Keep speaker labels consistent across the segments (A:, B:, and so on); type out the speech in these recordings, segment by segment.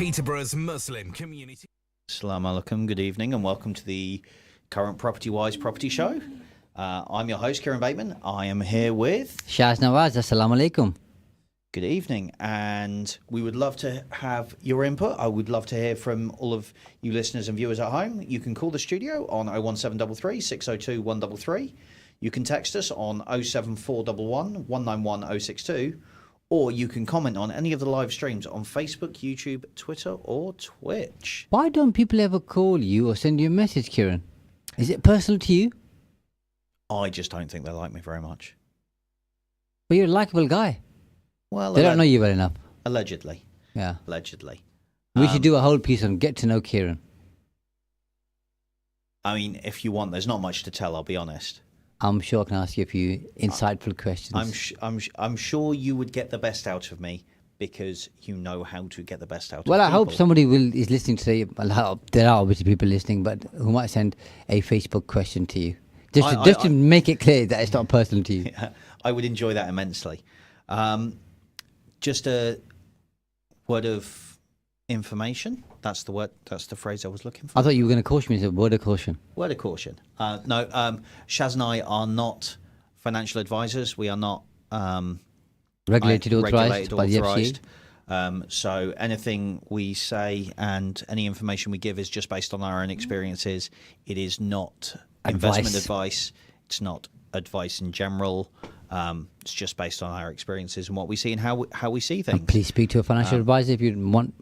A: Peterborough's Muslim community.
B: Assalamu alaikum, good evening, and welcome to the current Property Wise Property Show. I'm your host, Kieron Bateman. I am here with
C: Shaz Nawaz. Assalamu alaikum.
B: good evening, and we would love to have your input. I would love to hear from all of you listeners and viewers at home. You can call the studio on 01733 602 133. You can text us on 07411 191 062, or you can comment on any of the live streams on Facebook, YouTube, Twitter, or Twitch.
C: Why don't people ever call you or send you a message, Kieron? Is it personal to you?
B: I just don't think they like me very much.
C: But you're a likable guy.
B: Well,
C: They don't know you well enough.
B: Allegedly.
C: Yeah.
B: Allegedly.
C: We should do a whole piece on get to know Kieron.
B: I mean, if you want, there's not much to tell, I'll be honest.
C: I'm sure I can ask you a few insightful questions.
B: I'm sure you would get the best out of me because you know how to get the best out of
C: Well, I
B: people.
C: hope somebody is listening today. Well, there are obviously people listening, but who might send a Facebook question to you. Just to make it clear that it's not personal to you.
B: Yeah, I would enjoy that immensely. Just a word of information. That's the word. That's the phrase I was looking for.
C: I thought you were going to caution me. So word of caution.
B: Word of caution. No, Shaz and I are not financial advisors. We are not
C: Regulated, authorised by the FCA.
B: So anything we say and any information we give is just based on our own experiences. It is not investment advice. It's not advice in general. It's just based on our experiences and what we see and how we see things.
C: And please speak to a financial advisor if you want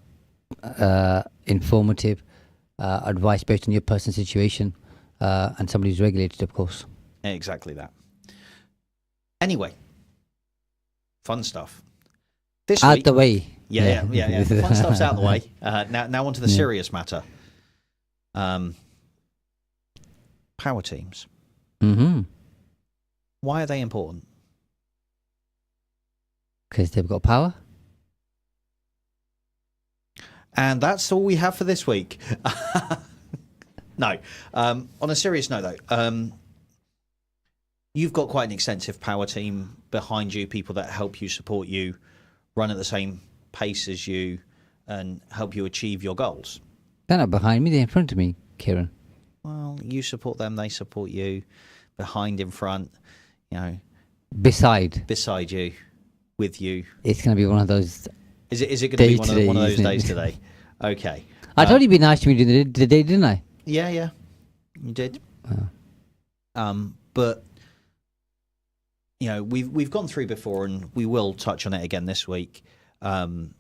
C: informative advice based on your personal situation and somebody who's regulated, of course.
B: Exactly that. Anyway, fun stuff. This
C: Out
B: week,
C: the way.
B: Yeah. Fun stuff's out the way. Now on to the serious matter. Power teams.
C: Mm-hmm.
B: Why are they important?
C: Because they've got power.
B: And that's all we have for this week. No. On a serious note, though, you've got quite an extensive power team behind you, people that help you, support you, run at the same pace as you, and help you achieve your goals.
C: They're not behind me, they're in front of me, Kieron.
B: Well, you support them, they support you, behind, in front,
C: Beside
B: you, with you.
C: It's going to be one of those.
B: Is it going to be one of those
C: isn't it?
B: days today? Okay.
C: I told you to be nice to me during the day, didn't I?
B: Yeah, you did. But we've gone through before, and we will touch on it again this week. Who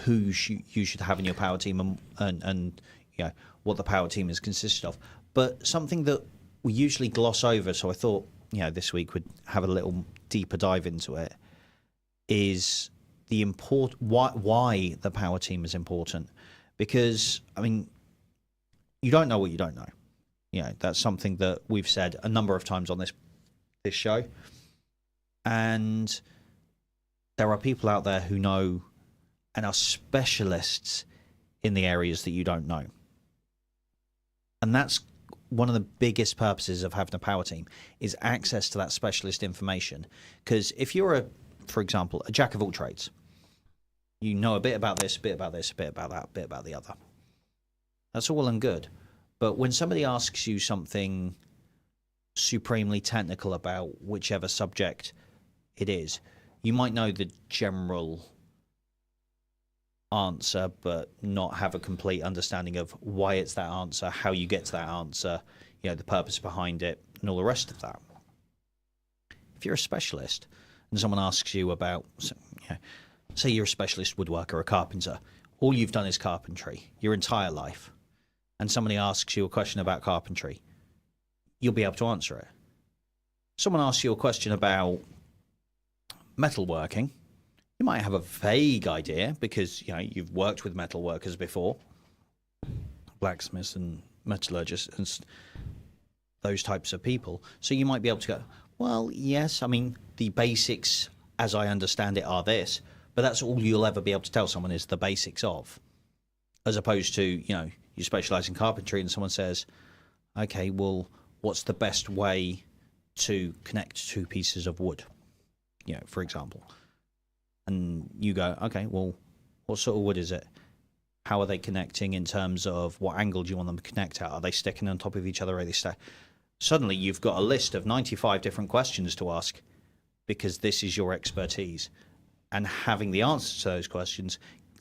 B: you should have in your power team, and what the power team is consisted of. But something that we usually gloss over, so I thought this week would have a little deeper dive into it, is the why the power team is important. Because I mean, you don't know what you don't know. That's something that we've said a number of times on this show, and there are people out there who know and are specialists in the areas that you don't know. And that's one of the biggest purposes of having a power team, is access to that specialist information. Because if you're, for example, a jack of all trades, you know a bit about this, a bit about this, a bit about that, a bit about the other. That's all well and good. But when somebody asks you something supremely technical about whichever subject it is, you might know the general answer, but not have a complete understanding of why it's that answer, how you get to that answer, the purpose behind it, and all the rest of that. If you're a specialist and someone asks you about, say you're a specialist woodworker, a carpenter, all you've done is carpentry your entire life, and somebody asks you a question about carpentry, you'll be able to answer it. Someone asks you a question about metalworking, you might have a vague idea because you've worked with metal workers before, blacksmiths and metallurgists and those types of people. So you might be able to go, well, yes, I mean, the basics, as I understand it, are this, but that's all you'll ever be able to tell someone is the basics of. As opposed to, you specialize in carpentry and someone says, okay, well, what's the best way to connect two pieces of wood, for example. And you go, okay, well, what sort of wood is it? How are they connecting in terms of what angle do you want them to connect at? Are they sticking on top of each other? Are they Suddenly you've got a list of 95 different questions to ask because this is your expertise. And having the answers to those questions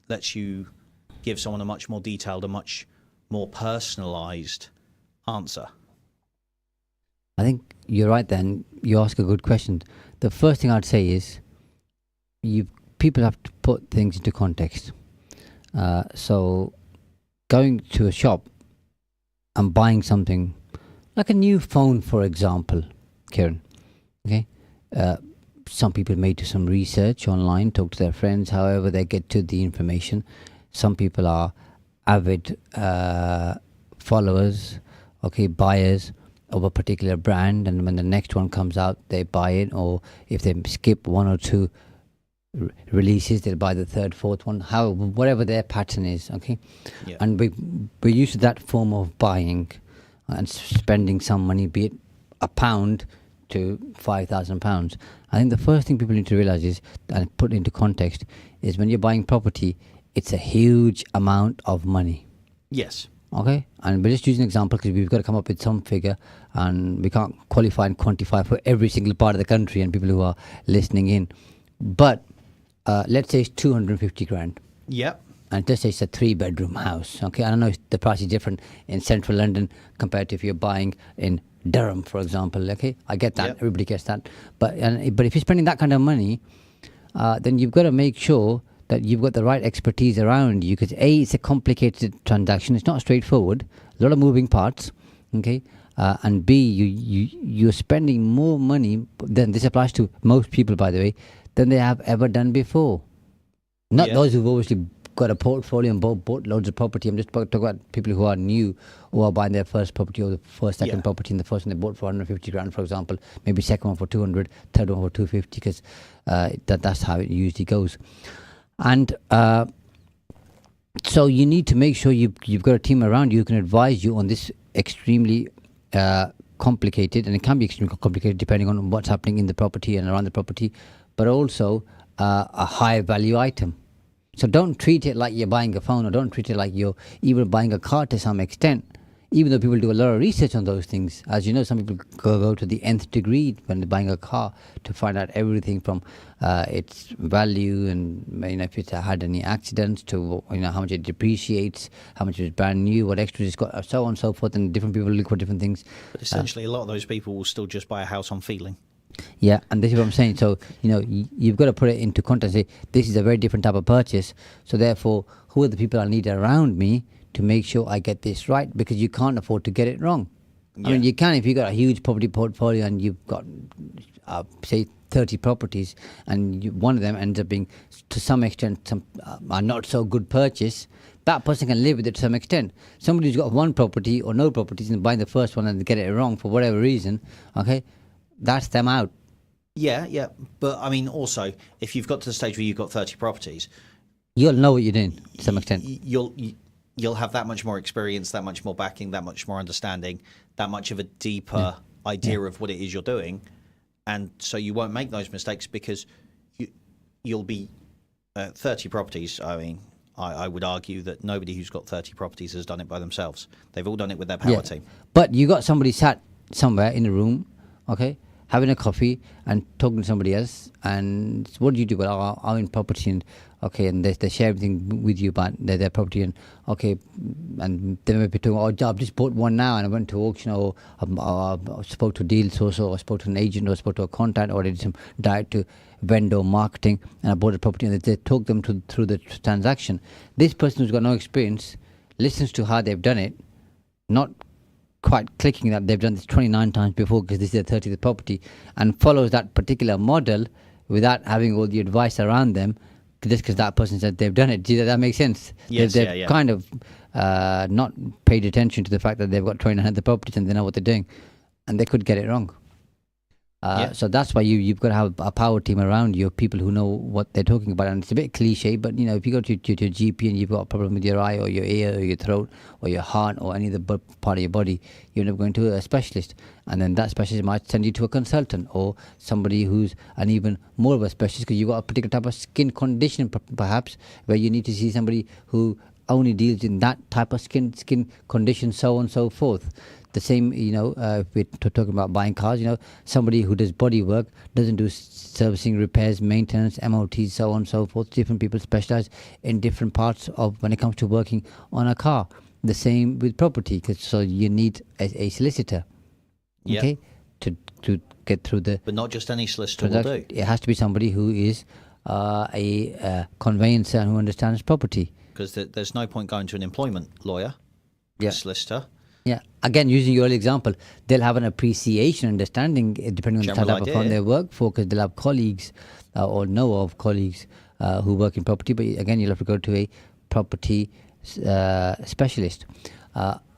B: lets you give someone a much more detailed, a much more personalized answer.
C: I think you're right then. You ask a good question. The first thing I'd say is people have to put things into context. So going to a shop and buying something like a new phone, for example, Kieran, okay? Some people may do some research online, talk to their friends, however they get to the information. Some people are avid followers, okay, buyers of a particular brand, and when the next one comes out, they buy it, or if they skip one or two releases, they'll buy the third, fourth one, whatever their pattern is, okay?
B: Yeah.
C: And we're used to that form of buying and spending some money, be it £1 to £5,000. I think the first thing people need to realize is, and put into context, is when you're buying property, it's a huge amount of money.
B: Yes.
C: Okay, and we'll just use an example because we've got to come up with some figure, and we can't qualify and quantify for every single part of the country and people who are listening in. But let's say it's 250 grand.
B: Yep.
C: And let's say it's a 3-bedroom house. Okay, I don't know if the price is different in central London compared to if you're buying in Durham, for example. Okay, I get that. Yep. Everybody gets that. But if you're spending that kind of money, then you've got to make sure that you've got the right expertise around you, because A, it's a complicated transaction. It's not straightforward. A lot of moving parts. Okay, and B, you're spending more money than, this applies to most people, by the way, than they have ever done before. Not those who've obviously got a portfolio and bought loads of property. I'm just talking about people who are new, who are buying their first property or the second property, and the first one they bought for 150 grand, for example, maybe second one for 200, third one for 250, because that's how it usually goes. And so you need to make sure you've got a team around you who can advise you on this extremely complicated, and it can be extremely complicated depending on what's happening in the property and around the property, but also a high value item. So don't treat it like you're buying a phone, or don't treat it like you're even buying a car to some extent, even though people do a lot of research on those things. As you know, some people go to the nth degree when they're buying a car to find out everything from its value, and if it had any accidents, to how much it depreciates, how much is brand new, what extras it's got, so on and so forth. And different people look for different things.
B: But essentially, a lot of those people will still just buy a house on feeling.
C: Yeah, and this is what I'm saying. So, you've got to put it into context. Say, this is a very different type of purchase. So therefore, who are the people I need around me to make sure I get this right? Because you can't afford to get it wrong. Yeah. I mean, you can if you've got a huge property portfolio and you've got, say, 30 properties, and one of them ends up being, to some extent, a not so good purchase. That person can live with it to some extent. Somebody who's got one property or no properties and buying the first one and they get it wrong for whatever reason, okay, that's them out.
B: Yeah. But I mean, also, if you've got to the stage where you've got 30 properties,
C: you'll know what you're doing to some extent.
B: You'll have that much more experience, that much more backing, that much more understanding, that much of a deeper idea of what it is you're doing. And so you won't make those mistakes, because you'll be 30 properties. I mean, I would argue that nobody who's got 30 properties has done it by themselves. They've all done it with their power team. But
C: you got somebody sat somewhere in a room, okay, having a coffee and talking to somebody else, and what do you do? Well, I'm in property, and okay, and they share everything with you about their property, and okay, and they may be talking, I've just bought one now, and I went to auction, or I spoke to deal source, or I spoke to an agent, or I spoke to a contact, or I did some direct to vendor marketing, and I bought a property, and they talk them through the transaction. This person who's got no experience listens to how they've done it, not quite clicking that they've done this 29 times before because this is their 30th property, and follows that particular model without having all the advice around them, just because that person said they've done it. Do that make sense?
B: Yes,
C: they've kind of not paid attention to the fact that they've got 29 other properties and they know what they're doing, and they could get it wrong. So that's why you've got to have a power team around you, people who know what they're talking about. And it's a bit cliche, but if you go to a GP and you've got a problem with your eye or your ear or your throat or your heart or any other part of your body, you end up going to a specialist, and then that specialist might send you to a consultant or somebody who's an even more of a specialist, because you've got a particular type of skin condition perhaps, where you need to see somebody who only deals in that type of skin condition, so on and so forth. The same, if we're talking about buying cars, somebody who does body work doesn't do servicing, repairs, maintenance, MOTs, so on and so forth. Different people specialize in different parts of when it comes to working on a car. The same with property, so you need a solicitor,
B: Yeah.
C: okay, to get through the.
B: But not just any solicitor will do.
C: It has to be somebody who is a conveyancer and who understands property.
B: Because there's no point going to an employment lawyer,
C: Yeah.
B: a solicitor.
C: Yeah. Again, using your example, they'll have an appreciation, understanding, depending on the
B: General
C: type of firm
B: idea.
C: they work for, because they'll have colleagues or know of colleagues who work in property. But again, you'll have to go to a property specialist.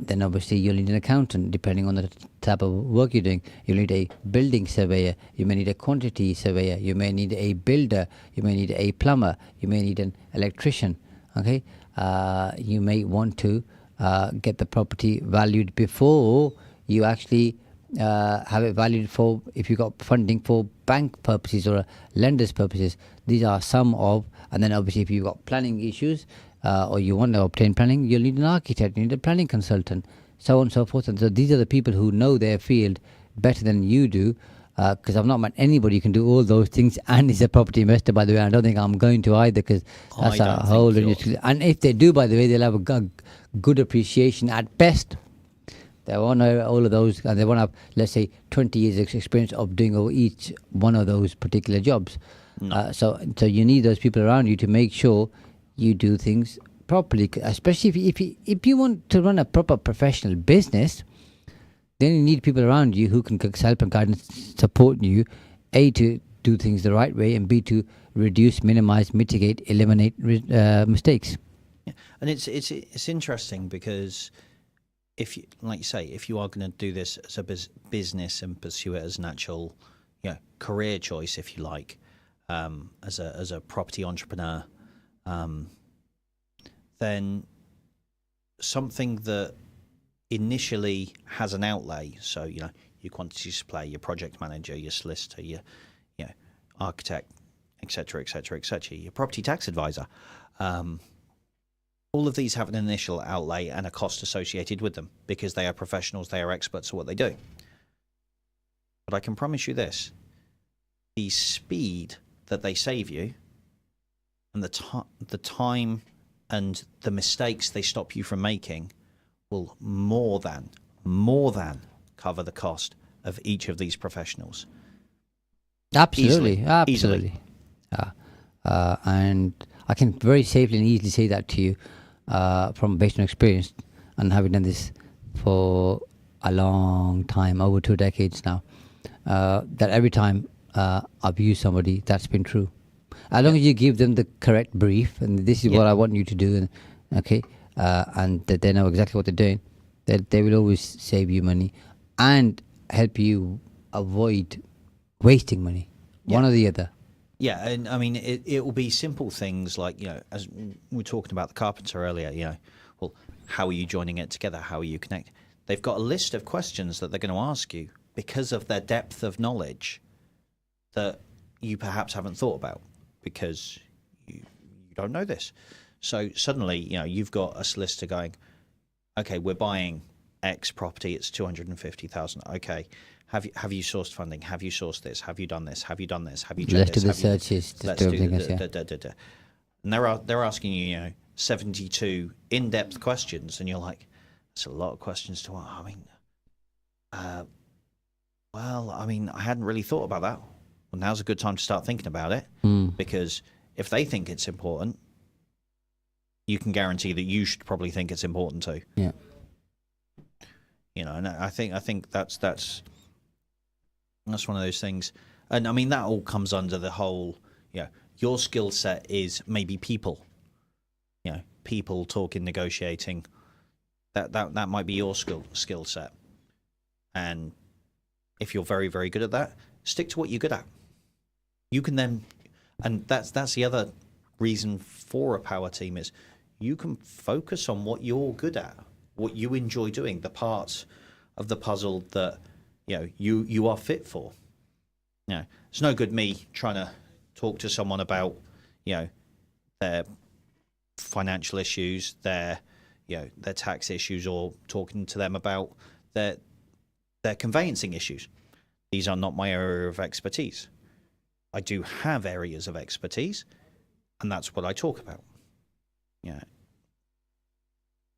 C: Then obviously you'll need an accountant, depending on the type of work you're doing. You'll need a building surveyor. You may need a quantity surveyor. You may need a builder. You may need a plumber. You may need an electrician. Okay. You may want to get the property valued before you actually have it valued for, if you got funding for bank purposes or lender's purposes. These are some of, and then obviously if you've got planning issues or you want to obtain planning, you'll need an architect, you need a planning consultant, so on and so forth. And so these are the people who know their field better than you do. Because I've not met anybody who can do all those things and is a property investor, by the way. I don't think I'm going to either, because that's
B: I
C: a
B: don't
C: whole
B: think
C: industry. And if they do, by the way, they'll have a good appreciation at best. They won't know all of those, and they won't have, let's say, 20 years experience of doing each one of those particular jobs.
B: No.
C: So you need those people around you to make sure you do things properly, especially if you want to run a proper professional business. Then you need people around you who can help and guide and support you, A, to do things the right way, and B, to reduce, minimize, mitigate, eliminate mistakes.
B: Yeah. And it's interesting because if you, like you say, if you are going to do this as a business and pursue it as an actual, career choice, if you like, as a property entrepreneur, then something that initially has an outlay, so your quantity supplier, your project manager, your solicitor, your architect, etc., your property tax advisor, all of these have an initial outlay and a cost associated with them because they are professionals, they are experts at what they do. But I can promise you this: the speed that they save you, and the time and the mistakes they stop you from making, will more than cover the cost of each of these professionals.
C: Absolutely.
B: Easily.
C: And I can very safely and easily say that to you from based on experience and having done this for a long time, over 2 decades now, that every time I've used somebody, that's been true. As long as you give them the correct brief, and this is what I want you to do, and that they know exactly what they're doing, that they will always save you money and help you avoid wasting money, one or the other.
B: Yeah, and I mean, it will be simple things like, as we were talking about the carpenter earlier, well, how are you joining it together? How are you connected? They've got a list of questions that they're going to ask you because of their depth of knowledge that you perhaps haven't thought about because you don't know this. So suddenly, you've got a solicitor going, okay, we're buying X property, it's 250,000. Okay, have you sourced funding? Have you sourced this? Have you done this? Have you done this? Have you checked this?
C: Let's do the searches.
B: Let's do the. And they're asking you, 72 in-depth questions, and you're like, that's a lot of questions to ask. I mean, I hadn't really thought about that. Well, now's a good time to start thinking about it, because if they think it's important, you can guarantee that you should probably think it's important too.
C: Yeah.
B: And I think that's one of those things. And I mean, that all comes under the whole, your skill set is maybe people, people talking, negotiating. That might be your skill set. And if you're very, very good at that, stick to what you're good at. You can then, and that's the other reason for a power team, is you can focus on what you're good at, what you enjoy doing, the parts of the puzzle that you are fit for. It's no good me trying to talk to someone about their financial issues, their tax issues, or talking to them about their conveyancing issues. These are not my area of expertise. I do have areas of expertise, and that's what I talk about. Yeah.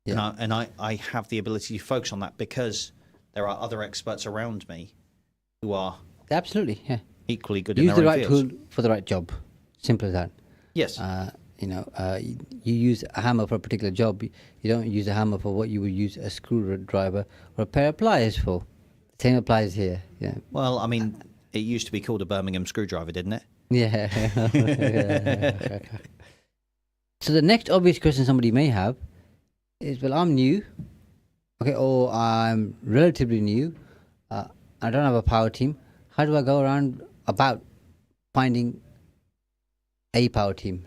B: And I have the ability to focus on that because there are other experts around me who are
C: Absolutely, yeah.
B: equally good
C: Use
B: in their
C: the
B: own
C: right
B: fields.
C: tool for the right job. Simple as that.
B: Yes.
C: You use a hammer for a particular job. You don't use a hammer for what you would use a screwdriver or a pair of pliers for. The same applies here. Yeah.
B: Well, I mean, it used to be called a Birmingham screwdriver, didn't it?
C: Yeah. So the next obvious question somebody may have is, well, I'm new, okay, or I'm relatively new. I don't have a power team. How do I go around about finding a power team?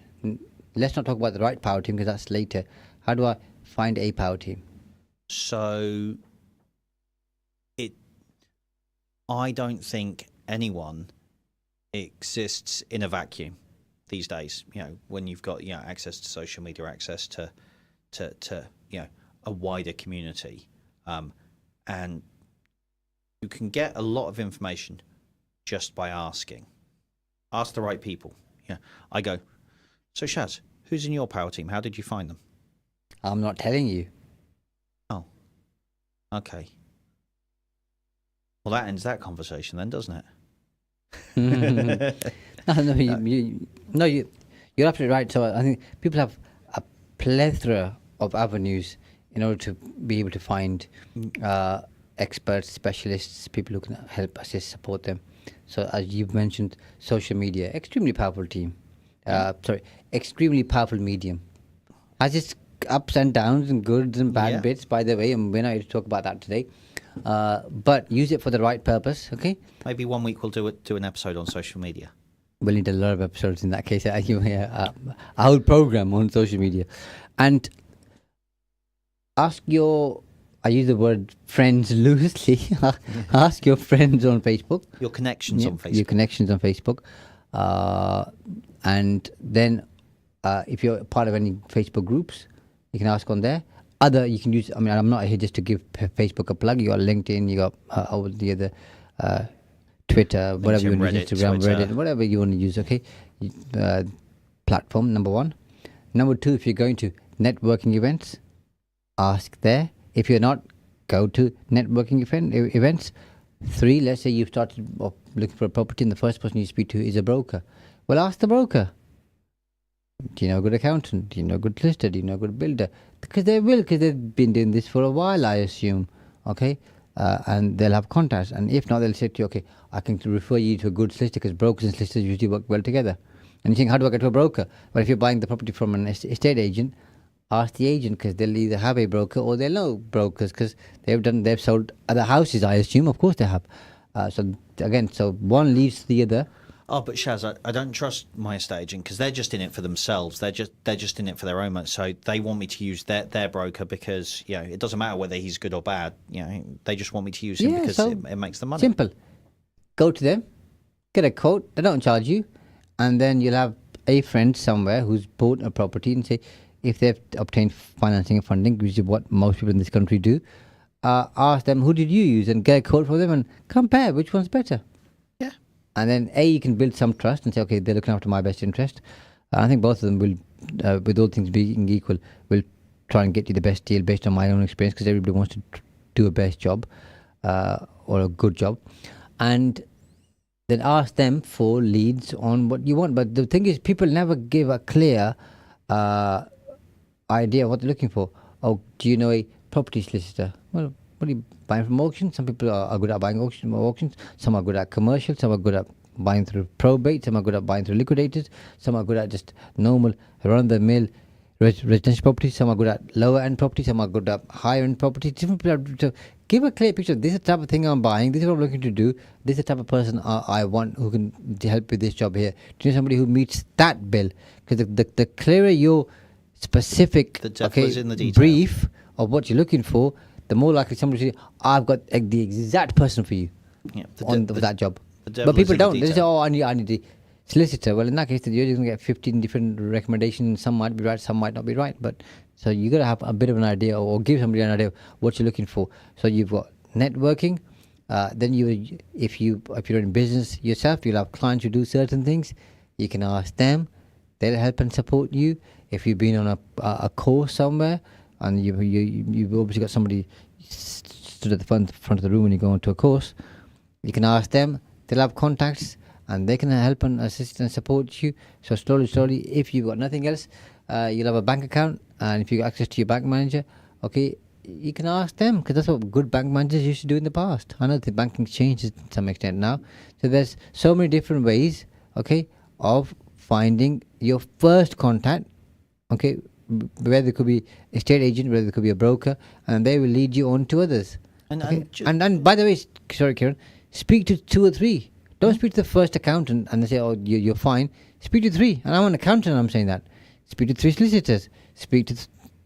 C: Let's not talk about the right power team because that's later. How do I find a power team?
B: So, I don't think anyone exists in a vacuum these days. When you've got access to social media, access to a wider community, and you can get a lot of information just by asking. Ask the right people. I go, so Shaz, who's in your power team? How did you find them?
C: I'm not telling you.
B: Oh, okay. Well, that ends that conversation then, doesn't it?
C: You're absolutely right. So I think people have a plethora of avenues in order to be able to find experts, specialists, people who can help, assist, support them. So as you've mentioned, social media, extremely powerful team. Extremely powerful medium. Has its ups and downs and goods and bad bits, by the way, and we're not here to talk about that today. But use it for the right purpose, okay?
B: Maybe one week we'll do an episode on social media.
C: We'll need a lot of episodes in that case. A whole program on social media. And ask your, I use the word friends loosely, ask your friends on Facebook.
B: Your connections on Facebook.
C: Your connections on Facebook. And then if you're part of any Facebook groups, you can ask on there. You can use, I'm not here just to give Facebook a plug. You got LinkedIn, you got all the other Twitter, whatever you want to use, Instagram,
B: Twitter.
C: Reddit, whatever you want to use, okay? Platform, number one. Number two, if you're going to networking events, ask there. If you're not, go to networking events. Three, let's say you've started looking for a property and the first person you speak to is a broker. Well, ask the broker. Do you know a good accountant? Do you know a good solicitor? Do you know a good builder? Because they've been doing this for a while, I assume. Okay? And they'll have contacts. And if not, they'll say to you, okay, I can refer you to a good solicitor because brokers and solicitors usually work well together. And you think, how do I get to a broker? Well, if you're buying the property from an estate agent, ask the agent because they'll either have a broker or they'll know brokers because they've sold other houses, I assume. Of course they have. So one leads to the other.
B: Oh, but Shaz, I don't trust my estate agent because they're just in it for themselves. They're just in it for their own money. So they want me to use their broker because it doesn't matter whether he's good or bad. They just want me to use him because it makes them money.
C: Simple. Go to them, get a quote. They don't charge you, and then you'll have a friend somewhere who's bought a property and say if they've obtained financing and funding, which is what most people in this country do. Ask them who did you use and get a quote for them and compare which one's better. And then you can build some trust and say, okay, they're looking after my best interest. I think both of them will, with all things being equal, will try and get you the best deal based on my own experience because everybody wants to do a best job or a good job. And then ask them for leads on what you want. But the thing is, people never give a clear idea of what they're looking for. Oh, do you know a property solicitor? Well, what are you buying from auctions? Some people are good at buying auctions. Some are good at commercial. Some are good at buying through probate. Some are good at buying through liquidators. Some are good at just normal, run-of-the-mill residential properties. Some are good at lower-end properties. Some are good at higher-end properties. Different people have to give a clear picture. This is the type of thing I'm buying. This is what I'm looking to do. This is the type of person I want who can help with this job here. Do you know somebody who meets that bill? Because the clearer your specific brief of what you're looking for, the more likely somebody will say, I've got the exact person for you for that job. But people don't. They say, I need solicitor, well, in that case, then you're just going to get 15 different recommendations. Some might be right, some might not be right. But so you got to have a bit of an idea, or give somebody an idea of what you're looking for. So you've got networking. Then if you're in business yourself, you'll have clients who do certain things. You can ask them; they'll help and support you. If you've been on a course somewhere, and you've obviously got somebody stood at the front of the room when you go into a course, you can ask them. They'll have contacts, and they can help and assist and support you. So slowly, if you've got nothing else, you'll have a bank account, and if you got access to your bank manager, okay, you can ask them, because that's what good bank managers used to do in the past. I know the banking changes to some extent now. So there's so many different ways, okay, of finding your first contact, okay, whether it could be a estate agent, whether it could be a broker, and they will lead you on to others. And by the way, sorry, Kieron, speak to 2 or 3. Don't speak to the first accountant and they say, oh, you're fine. Speak to 3. And I'm an accountant, I'm saying that. Speak to 3 solicitors. Speak to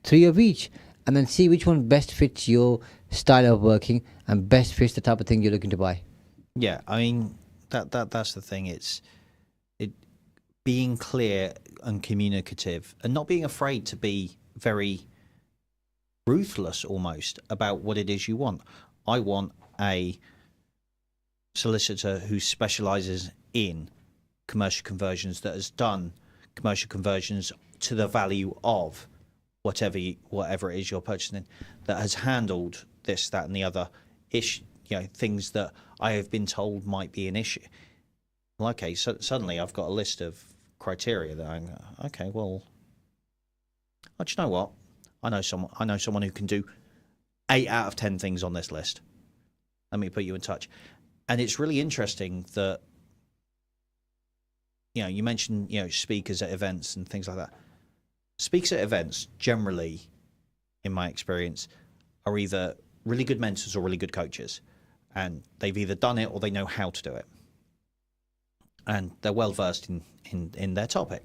C: 3 of each. And then see which one best fits your style of working and best fits the type of thing you're looking to buy.
B: Yeah, I mean, that's the thing. It's being clear and communicative, and not being afraid to be very ruthless almost about what it is you want. I want a solicitor who specializes in commercial conversions, that has done commercial conversions to the value of whatever it is you're purchasing, that has handled this, that, and the other issue, things that I have been told might be an issue. Well, okay, so suddenly I've got a list of criteria that I'm okay. Well, do you know what? I know someone who can do 8 out of 10 things on this list. Let me put you in touch. And it's really interesting that, you mentioned, speakers at events and things like that. Speakers at events, generally, in my experience, are either really good mentors or really good coaches. And they've either done it or they know how to do it. And they're well versed in their topic,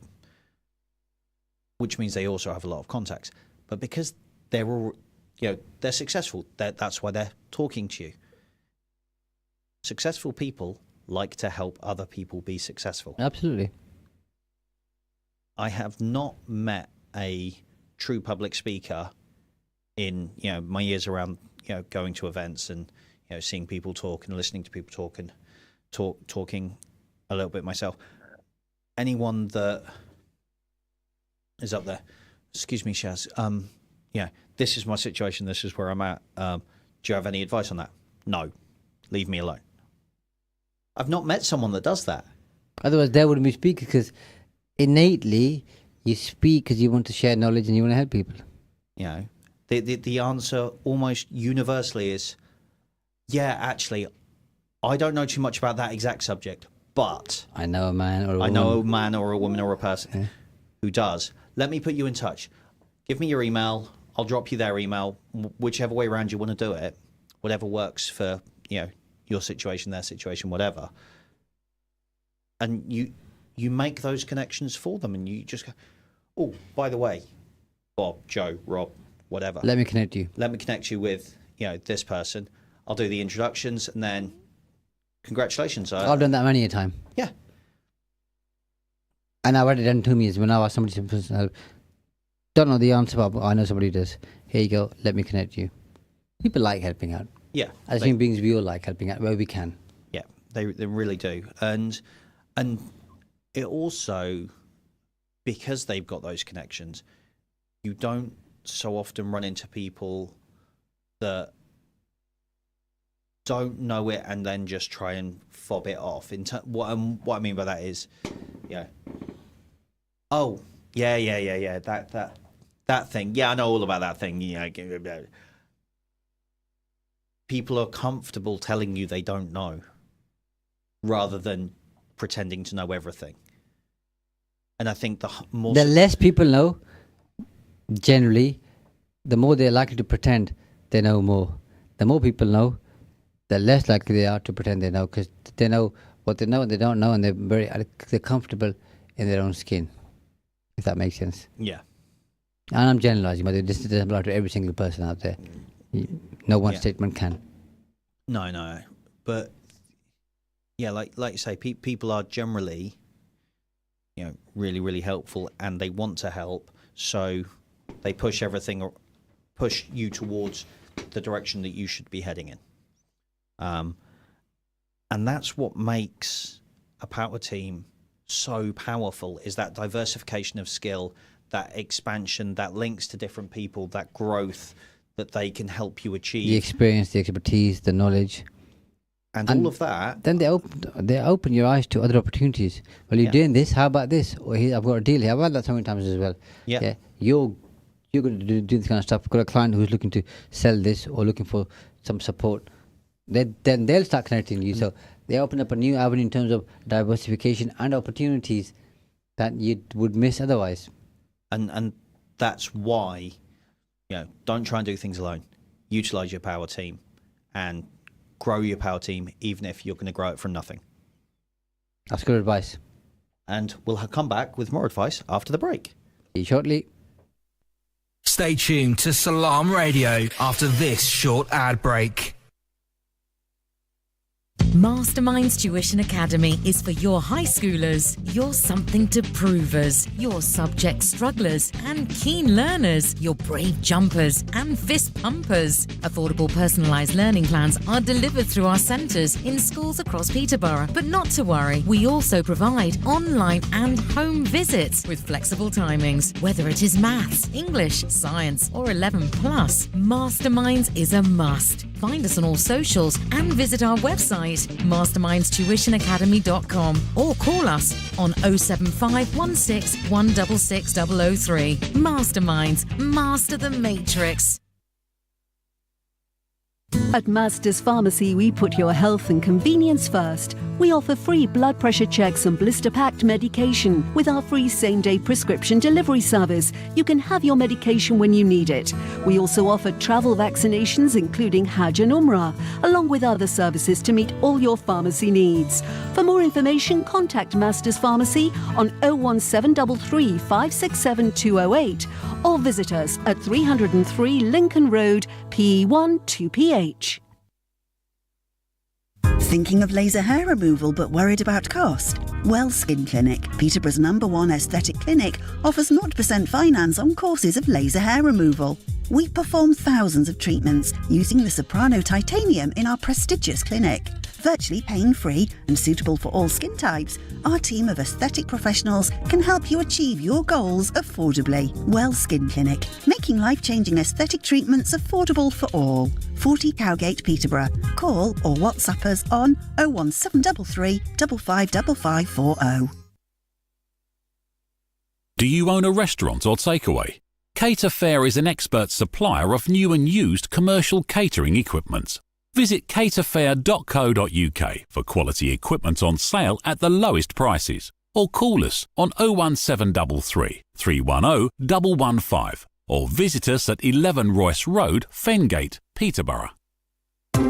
B: which means they also have a lot of contacts. But because they're all, they're successful, that's why they're talking to you. Successful people like to help other people be successful.
C: Absolutely.
B: I have not met a true public speaker in my years around going to events and seeing people talk and listening to people talk and talking a little bit myself. Anyone that is up there, excuse me, Shaz, this is my situation, this is where I'm at. Do you have any advice on that? No. Leave me alone. I've not met someone that does that.
C: Otherwise, there wouldn't be speakers, because innately you speak because you want to share knowledge and you want to help people.
B: The answer almost universally is, yeah, actually, I don't know too much about that exact subject, but
C: I know a man or a woman.
B: I know a man or a woman or a person who does. Let me put you in touch. Give me your email. I'll drop you their email, whichever way around you want to do it, whatever works for your situation, their situation, whatever. And you make those connections for them, and you just go, oh, by the way, Bob, Joe, Rob, whatever.
C: Let me connect you.
B: Let me connect you with this person. I'll do the introductions, and then congratulations.
C: I've done that many a time.
B: Yeah.
C: And I've had it done to me is when I ask somebody to help. Don't know the answer, but I know somebody does. Here you go. Let me connect you. People like helping out.
B: Yeah.
C: As human beings, we all like helping out where we can.
B: Yeah, they really do. And it also, because they've got those connections, you don't so often run into people that don't know it and then just try and fob it off. What I mean by that is, oh, yeah, that thing. Yeah, I know all about that thing. People are comfortable telling you they don't know, rather than pretending to know everything. And I think the
C: less people know, generally, the more they're likely to pretend they know more. The more people know, the less likely they are to pretend they know, because they know what they know and they don't know, and they're comfortable in their own skin, if that makes sense.
B: Yeah.
C: And I'm generalizing, but this doesn't apply to every single person out there. No one statement can.
B: No. But, yeah, like you say, people are generally really, really helpful, and they want to help, so they push you towards the direction that you should be heading in. And that's what makes a power team so powerful, is that diversification of skill, that expansion, that links to different people, that growth that they can help you achieve.
C: The experience, the expertise, the knowledge.
B: And all of that.
C: Then they open your eyes to other opportunities. Well, you're doing this, how about this? Or I've got a deal here. I've had that so many times as well. Yeah. You're going to do this kind of stuff. I've got a client who's looking to sell this or looking for some support. Then they'll start connecting you. So they open up a new avenue in terms of diversification and opportunities that you would miss otherwise.
B: And that's why, don't try and do things alone. Utilize your power team and grow your power team, even if you're going to grow it from nothing.
C: That's good advice.
B: And we'll come back with more advice after the break.
C: See you shortly.
A: Stay tuned to Salam Radio after this short ad break.
D: Masterminds Tuition Academy is for your high schoolers, your something to provers, your subject strugglers and keen learners, your brave jumpers and fist pumpers. Affordable personalised learning plans are delivered through our centres in schools across Peterborough. But not to worry, we also provide online and home visits with flexible timings. Whether it is maths, English, science or 11+, Masterminds is a must. Find us on all socials and visit our website mastermindstuitionacademy.com or call us on 07516 166 003. Masterminds, master the matrix.
E: At Master's Pharmacy, we put your health and convenience first. We offer free blood pressure checks and blister-packed medication. With our free same-day prescription delivery service, you can have your medication when you need it. We also offer travel vaccinations, including Hajj and Umrah, along with other services to meet all your pharmacy needs. For more information, contact Master's Pharmacy on 01733 567 208 or visit us at 303 Lincoln Road, PE1 2PH.
F: Thinking of laser hair removal but worried about cost? Well Skin Clinic, Peterborough's #1 aesthetic clinic, offers 0% finance on courses of laser hair removal. We perform thousands of treatments using the Soprano titanium in our prestigious clinic. Virtually pain-free and suitable for all skin types, our team of aesthetic professionals can help you achieve your goals affordably. Well Skin Clinic, making life-changing aesthetic treatments affordable for all. 40 Cowgate, Peterborough. Call or WhatsApp us on 01733 555540.
G: Do you own a restaurant or takeaway? Cater Fair is an expert supplier of new and used commercial catering equipment. Visit caterfair.co.uk for quality equipment on sale at the lowest prices, or call us on 01733 310 115 or visit us at 11 Royce Road, Fengate, Peterborough.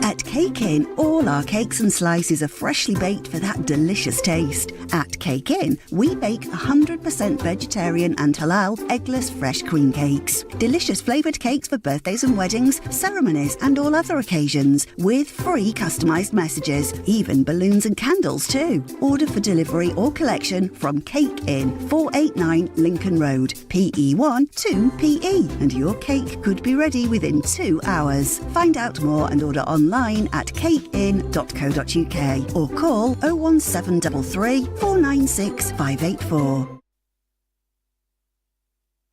F: At Cake Inn, all our cakes and slices are freshly baked for that delicious taste. At Cake Inn, we bake 100% vegetarian and halal eggless fresh cream cakes. Delicious flavoured cakes for birthdays and weddings, ceremonies and all other occasions, with free customised messages, even balloons and candles too. Order for delivery or collection from Cake Inn, 489 Lincoln Road, PE1 2PE, and your cake could be ready within 2 hours. Find out more and order online at cakein.co.uk or call 01733 496 584.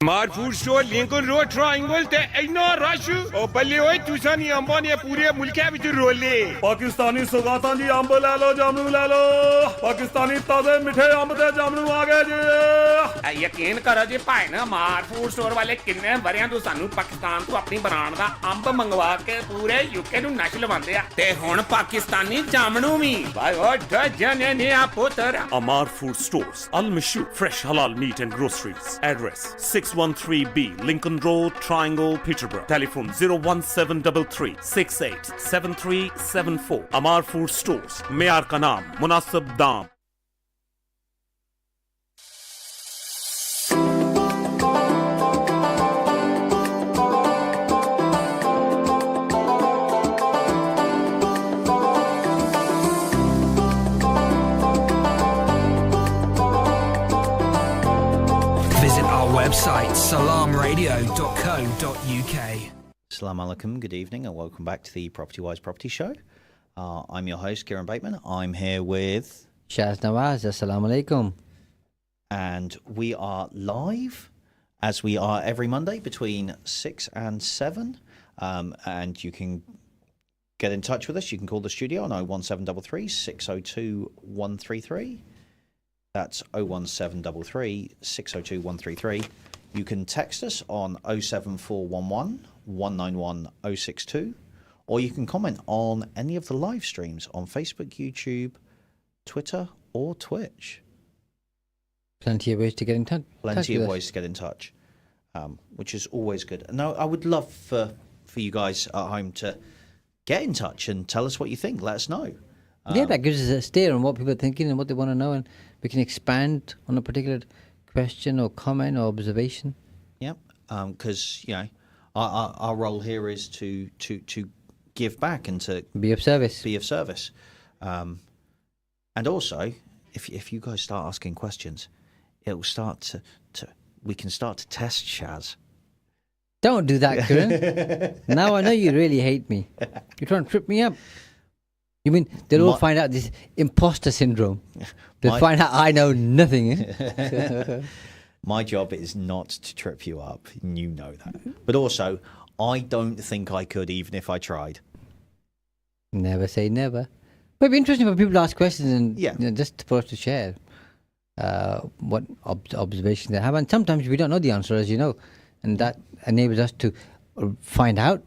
H: Mar food store Lincoln Road Triangle te inna rush o balle hoy tusani amba ne pure mulke vich rolle
I: Pakistani sogatan ji amb le lo jamnu le lo Pakistani taze mithe amb te jamnu aa gaye ji
H: ਯਕੀਨ ਕਰੋ ਜੀ ਭਾਈ ਨਾ ਮਾਰ food store ਵਾਲੇ ਕਿੰਨੇ ਵਰਿਆਂ ਤੋਂ ਸਾਨੂੰ ਪਾਕਿਸਤਾਨ ਤੋਂ ਆਪਣੀ ਬ੍ਰਾਂਡ ਦਾ ਅੰਬ ਮੰਗਵਾ ਕੇ ਪੂਰੇ ਯੂਕੇ ਨੂੰ ਨਸ਼ ਲਵਾਉਂਦੇ ਆ ਤੇ ਹੁਣ ਪਾਕਿਸਤਾਨੀ ਜਾਮਣੂ ਵੀ ਭਾਈ ਉਹ ਜਨੇ ਨੇ ਆ ਪੁੱਤਰ
I: Amar Food Stores, Al Mishu, fresh halal meat and groceries. Address 613B Lincoln Road, Triangle, Peterborough. Telephone 01733 687374. Amar Food Stores, Meyar ka naam, Munasib Daam.
A: website salamradio.co.uk.
B: Assalamu alaikum, good evening, and welcome back to the Property Wise Property Show. I'm your host, Kieron Bateman. I'm here with
C: Shaz Nawaz, assalamu alaikum.
B: And we are live, as we are every Monday, between 6 and 7. And you can get in touch with us. You can call the studio on 01733 602 133. That's 01733 602 133. You can text us on 07411 191 062. Or you can comment on any of the live streams on Facebook, YouTube, Twitter, or Twitch.
C: Plenty of ways to get in touch.
B: Plenty of ways to get in touch, which is always good. Now, I would love for you guys at home to get in touch and tell us what you think. Let us know.
C: Yeah, that gives us a steer on what people are thinking and what they want to know, and we can expand on a particular question or comment or observation.
B: Yeah, because our role here is to give back and to
C: be of service.
B: And also, if you guys start asking questions, it will start to we can start to test Shaz.
C: Don't do that, Kieron. Now I know you really hate me. You're trying to trip me up. You mean they'll all find out this imposter syndrome? They'll find out I know nothing.
B: My job is not to trip you up. You know that. But also, I don't think I could, even if I tried.
C: Never say never. But it'd be interesting for people to ask questions and just for us to share what observations they have. And sometimes we don't know the answer, as you know, and that enables us to find out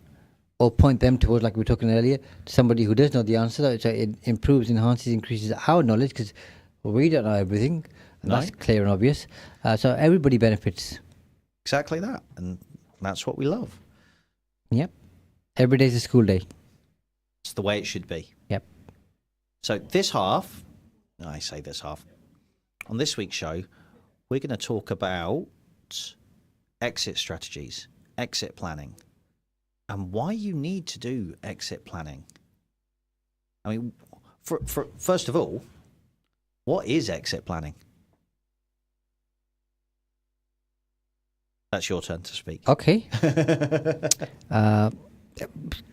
C: or point them towards, like we were talking earlier, to somebody who does know the answer. So it improves, enhances, increases our knowledge, because we don't know everything. And that's clear and obvious. So everybody benefits.
B: Exactly that. And that's what we love.
C: Yep. Every day's a school day.
B: It's the way it should be.
C: Yep.
B: So on this week's show, we're going to talk about exit strategies, exit planning, and why you need to do exit planning. I mean, for first of all, what is exit planning? That's your turn to speak.
C: Okay.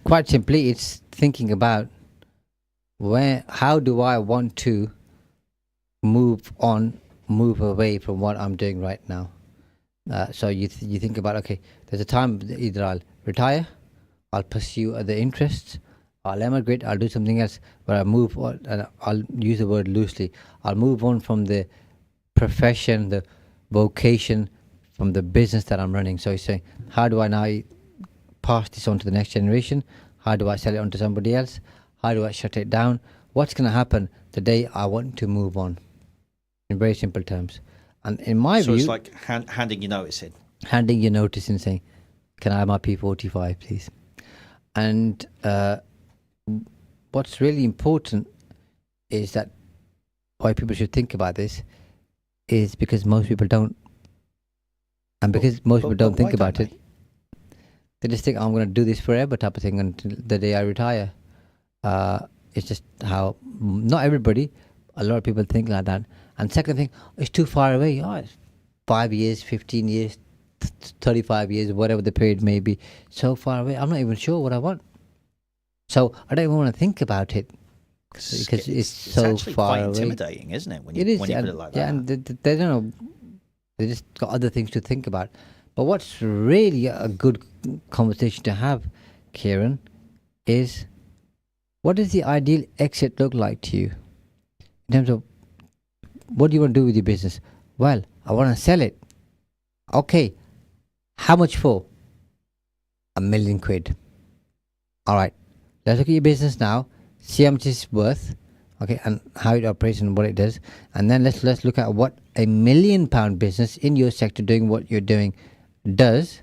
C: Quite simply, it's thinking about how do I want to move away from what I'm doing right now. So you think about, okay, there's a time either I'll retire, I'll pursue other interests, I'll emigrate, I'll do something else, but I'll move on, and I'll use the word loosely. I'll move on from the profession, the vocation, from the business that I'm running. So he's saying, how do I now pass this on to the next generation? How do I sell it on to somebody else? How do I shut it down? What's going to happen the day I want to move on? In very simple terms. And in my view...
B: So it's like handing your notice in.
C: Handing your notice in, saying, can I have my P45, please? And what's really important is that why people should think about this is because most people don't. And because most people don't think about it, they just think, I'm going to do this forever type of thing until the day I retire. It's just how, not everybody, a lot of people think like that. And second thing, it's too far away. Oh, it's 5 years, 15 years, 35 years, whatever the period may be. So far away, I'm not even sure what I want. So I don't even want to think about it because it's so far away.
B: It's quite intimidating, isn't it? When you put it like that.
C: Yeah, and they don't know. They just got other things to think about. But what's really a good conversation to have, Kieron, is what does the ideal exit look like to you? In terms of what do you want to do with your business? Well, I want to sell it. Okay. How much for? £1 million. All right. Let's look at your business now. See how much it's worth. Okay, and how it operates and what it does. And then let's look at what £1 million business in your sector doing what you're doing does,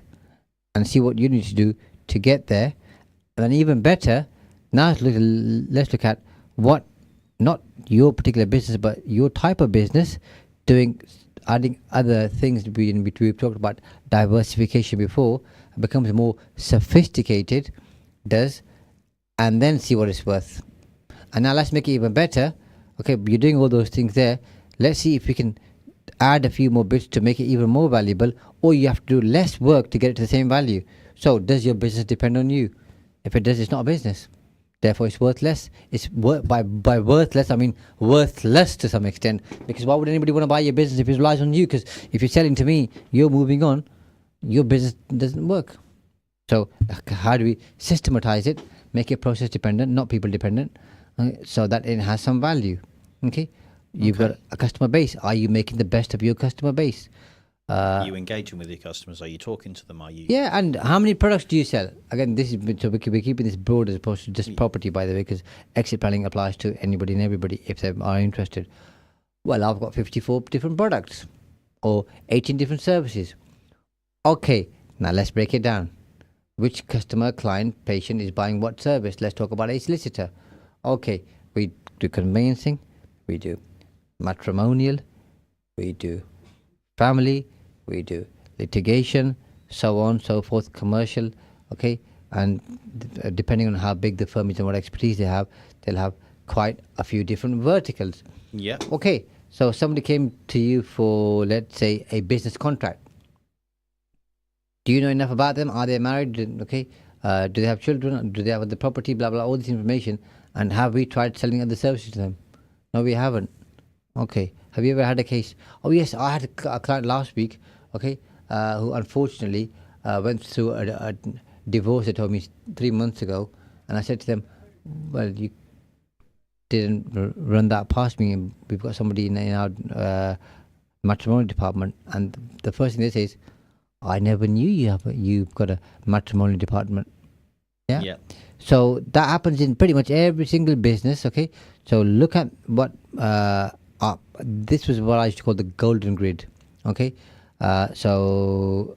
C: and see what you need to do to get there. And then even better, now let's look at what, not your particular business, but your type of business adding other things. We've talked about diversification before. It becomes more sophisticated, and then see what it's worth. And now let's make it even better. Okay, you're doing all those things there. Let's see if we can add a few more bits to make it even more valuable, or you have to do less work to get it to the same value. So does your business depend on you? If it does, it's not a business. Therefore, it's worth less. It's by worthless, I mean worthless to some extent. Because why would anybody want to buy your business if it relies on you? Because if you're selling to me, you're moving on, your business doesn't work. So how do we systematize it, make it process dependent, not people dependent, so that it has some value? Okay, you've got a customer base. Are you making the best of your customer base?
B: Are you engaging with your customers? Are you talking to them? Are you?
C: Yeah, and how many products do you sell? Again, this is so we're keeping this broad as opposed to just property, by the way, because exit planning applies to anybody and everybody if they are interested. Well, I've got 54 different products or 18 different services. Okay, now let's break it down. Which customer, client, patient is buying what service? Let's talk about a solicitor. Okay, we do conveyancing, we do matrimonial, we do family, we do litigation, so on, so forth, commercial, okay? And depending on how big the firm is and what expertise they have, they'll have quite a few different verticals.
B: Yeah.
C: Okay, so somebody came to you for, let's say, a business contract. Do you know enough about them? Are they married? Okay. Do they have children? Do they have the property? Blah, blah, all this information. And have we tried selling other services to them? No, we haven't. Okay. Have you ever had a case? Oh, yes, I had a client last week, okay, who unfortunately went through a divorce. They told me 3 months ago. And I said to them, well, you didn't run that past me. And we've got somebody in our matrimonial department. And the first thing they say is, I never knew you've got a matrimonial department. Yeah? So that happens in pretty much every single business, okay? So look at what... this was what I used to call the golden grid. Okay, so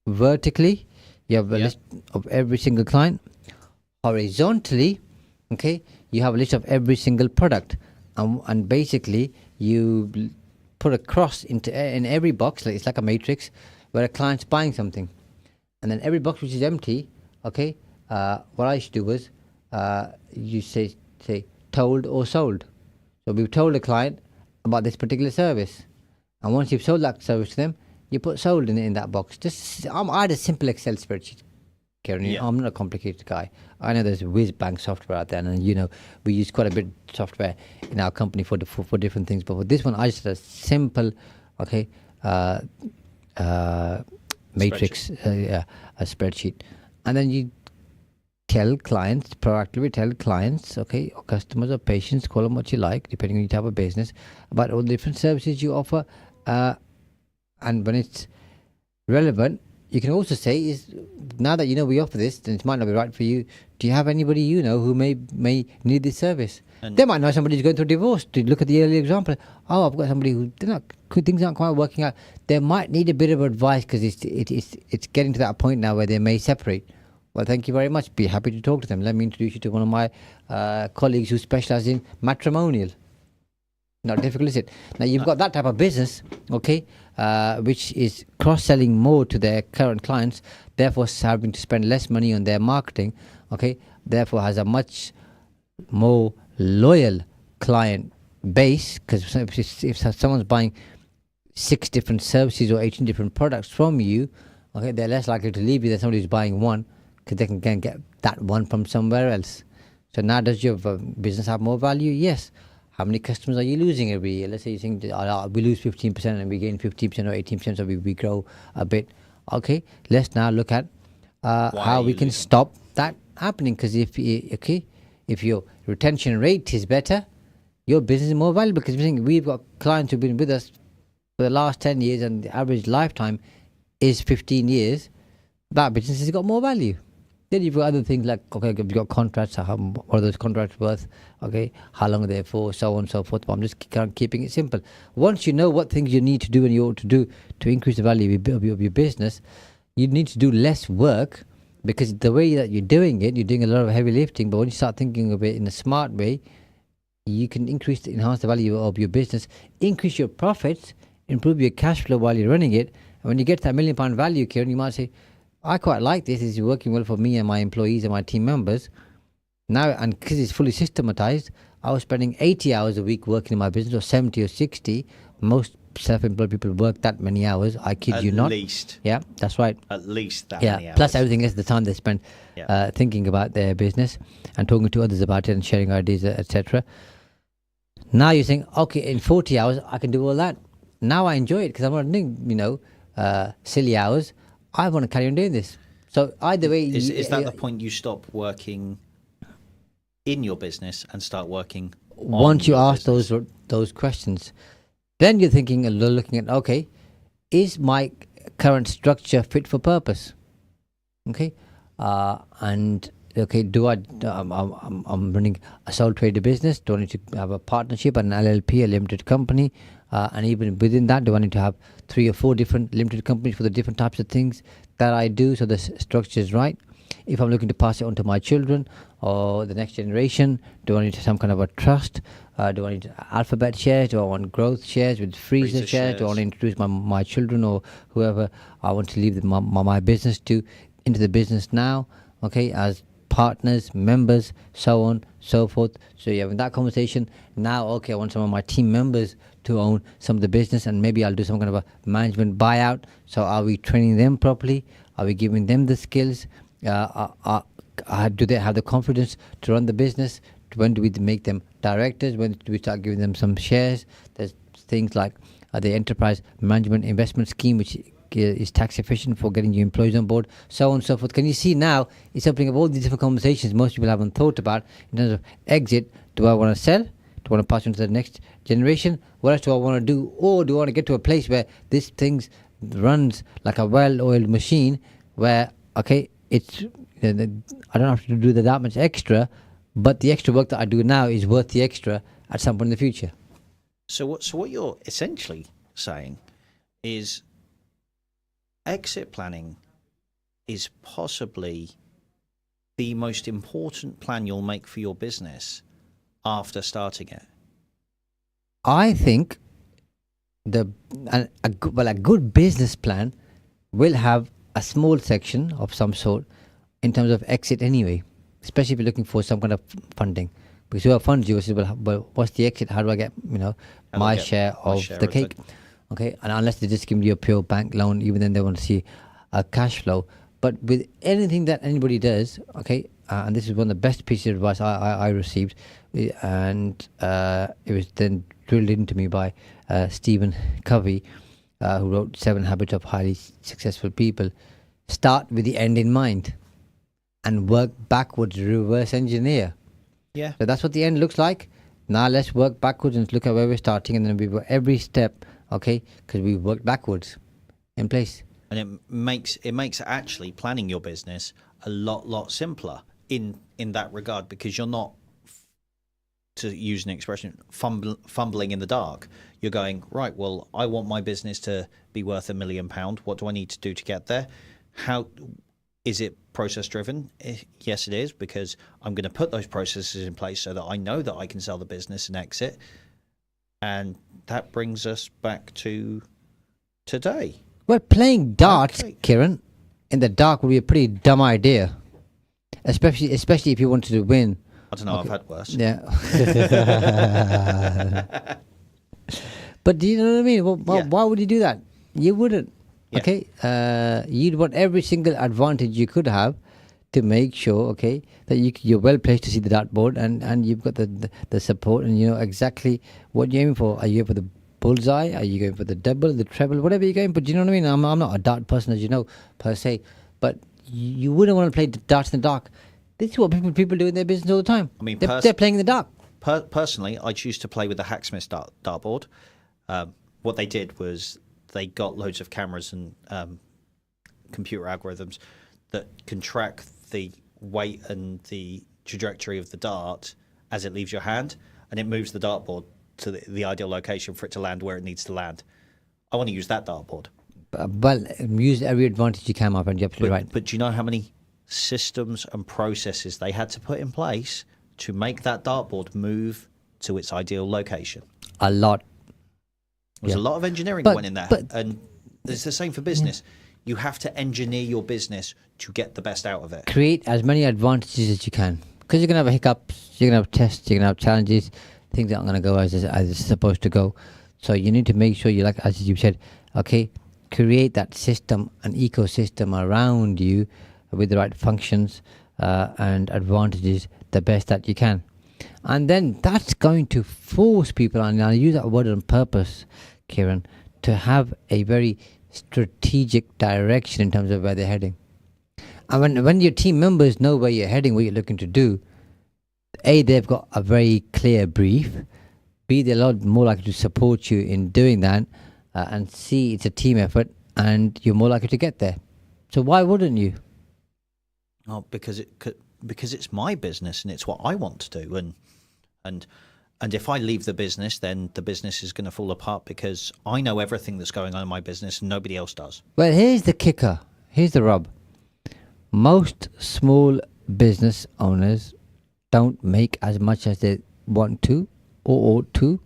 C: vertically you have a list of every single client. Horizontally, okay, you have a list of every single product, and basically you put a cross in every box. Like it's like a matrix where a client's buying something, and then every box which is empty. Okay, what I used to do was you say told or sold. So we've told a client about this particular service. And once you've sold that service to them, you put sold in that box. I had a simple Excel spreadsheet, Kieron. Yeah. I'm not a complicated guy. I know there's whiz bang software out there, and we use quite a bit of software in our company for different things. But for this one, I just had a simple, matrix, a spreadsheet. And then you proactively tell clients, okay, or customers or patients, call them what you like, depending on your type of business, about all the different services you offer. And when it's relevant, you can also say, is now that you know we offer this, then it might not be right for you. Do you have anybody you know who may need this service? And they might know somebody who's going through a divorce. To look at the earlier example, oh, I've got somebody who things aren't quite working out. They might need a bit of advice because it's getting to that point now where they may separate. Well, thank you very much. Be happy to talk to them. Let me introduce you to one of my colleagues who specialize in matrimonial. Not difficult, is it? Now, you've got that type of business, okay, which is cross-selling more to their current clients, therefore having to spend less money on their marketing, okay, therefore has a much more loyal client base, because if someone's buying 6 different services or 18 different products from you, okay, they're less likely to leave you than somebody who's buying one, because they can get that one from somewhere else. So now does your business have more value? Yes. How many customers are you losing every year? Let's say you think we lose 15% and we gain 15% or 18%, so we grow a bit. Okay, let's now look at how we can stop that happening. Because if your retention rate is better, your business is more valuable. Because we've got clients who've been with us for the last 10 years and the average lifetime is 15 years, that business has got more value. Then you've got other things like, okay, you've got contracts, what are those contracts worth, okay, how long are they for, so on and so forth. But I'm just keeping it simple. Once you know what things you need to do and you ought to do to increase the value of your business, you need to do less work, because the way that you're doing it, you're doing a lot of heavy lifting. But when you start thinking of it in a smart way, you can enhance the value of your business, increase your profits, improve your cash flow while you're running it. And when you get to that £1 million value, Kieron, you might say, I quite like this. It's working well for me and my employees and my team members. Now, and because it's fully systematized, I was spending 80 hours a week working in my business, or 70 or 60. Most self-employed people work that many hours. I kid you not.
B: At least.
C: Yeah, that's right.
B: At least that
C: Yeah,
B: many hours.
C: plus everything else, the time they spend
B: Yeah.
C: thinking about their business and talking to others about it and sharing ideas, etc. Now you're saying, okay, in 40 hours, I can do all that. Now I enjoy it because I'm not doing, silly hours. I want to carry on doing this. So either way...
B: Is that the point you stop working in your business and start working on
C: once you
B: your
C: ask
B: business?
C: those questions, then you're thinking and looking at, okay, is my current structure fit for purpose? Okay, and okay, I'm running a sole trader business. Do I need to have a partnership, an LLP, a limited company, and even within that, do I need to have 3 or 4 different limited companies for the different types of things that I do, so the structure is right? If I'm looking to pass it on to my children or the next generation, do I need some kind of a trust? Do I need alphabet shares? Do I want growth shares with freezer shares? Do I want to introduce my children or whoever I want to leave my business to into the business now? Okay, as partners, members, so on, so forth. So you're having that conversation. Now, okay, I want some of my team members to own some of the business, and maybe I'll do some kind of a management buyout. So are we training them properly? Are we giving them the skills? Do they have the confidence to run the business? When do we make them directors? When do we start giving them some shares? There's things like the enterprise management investment scheme, which is tax efficient for getting your employees on board, so on and so forth. Can you see now it's opening up all these different conversations most people haven't thought about in terms of exit. Do I want to sell? Do I want to pass on to the next generation? What else do I want to do? Or do I want to get to a place where this thing runs like a well-oiled machine where, okay, it's I don't have to do that much extra, but the extra work that I do now is worth the extra at some point in the future.
B: So what you're essentially saying is exit planning is possibly the most important plan you'll make for your business after starting it.
C: I think a good business plan will have a small section of some sort in terms of exit anyway, especially if you're looking for some kind of funding. Because whoever funds you, well, what's the exit? How do I get my share of the cake? Okay, and unless they just give you a pure bank loan, even then they want to see a cash flow. But with anything that anybody does, okay, and this is one of the best pieces of advice I received, and it was then drilled into me by Stephen Covey, who wrote 7 Habits of Highly Successful People. Start with the end in mind and work backwards, reverse engineer.
B: Yeah.
C: So that's what the end looks like. Now let's work backwards and look at where we're starting, and then we work every step, okay, because we've worked backwards in place.
B: And it makes actually planning your business a lot simpler in that regard, because you're not, to use an expression, fumbling in the dark. You're going, right, well, I want my business to be worth £1 million. What do I need to do to get there? How is it process driven? Yes, it is, because I'm going to put those processes in place so that I know that I can sell the business and exit. And that brings us back to today.
C: Well, playing darts, okay, Kieran, in the dark would be a pretty dumb idea, especially if you wanted to win.
B: I don't know, okay. I've had worse.
C: Yeah. But do you know what I mean? Why would you do that? You wouldn't. Yeah. Okay, you'd want every single advantage you could have to make sure, okay, that you're well placed to see the dartboard, and you've got the support, and you know exactly what you're aiming for. Are you aiming for the bullseye? Are you going for the double, the treble, whatever you're going for? Do you know what I mean? I'm not a dart person, as you know, per se, but you wouldn't want to play darts in the dark. This is what people do in their business all the time. I mean, they're playing in the dark.
B: Personally, I choose to play with the Hacksmith dartboard. What they did was they got loads of cameras and computer algorithms that can track the weight and the trajectory of the dart as it leaves your hand, and it moves the dartboard to the ideal location for it to land where it needs to land. I want to use that dartboard.
C: Well, use every advantage you can, my friend. You're absolutely right.
B: But do you know how many systems and processes they had to put in place to make that dartboard move to its ideal location?
C: A lot.
B: There's a lot of engineering that went in there. And it's the same for business. Yeah. You have to engineer your business to get the best out of it.
C: Create as many advantages as you can. Because you're going to have hiccups, you're going to have tests, you're going to have challenges, things aren't going to go as it's supposed to go. So you need to make sure you, like as you said, okay, create that system, an ecosystem around you with the right functions and advantages, the best that you can. And then that's going to force people, and I use that word on purpose, Kieron, to have a very strategic direction in terms of where they're heading. And when your team members know where you're heading, what you're looking to do, A, they've got a very clear brief. B, they're a lot more likely to support you in doing that. And C, it's a team effort and you're more likely to get there. So why wouldn't you?
B: Oh, because it's my business and it's what I want to do. And if I leave the business, then the business is going to fall apart because I know everything that's going on in my business and nobody else does.
C: Well, here's the kicker. Here's the rub. Most small business owners don't make as much as they want to or ought to.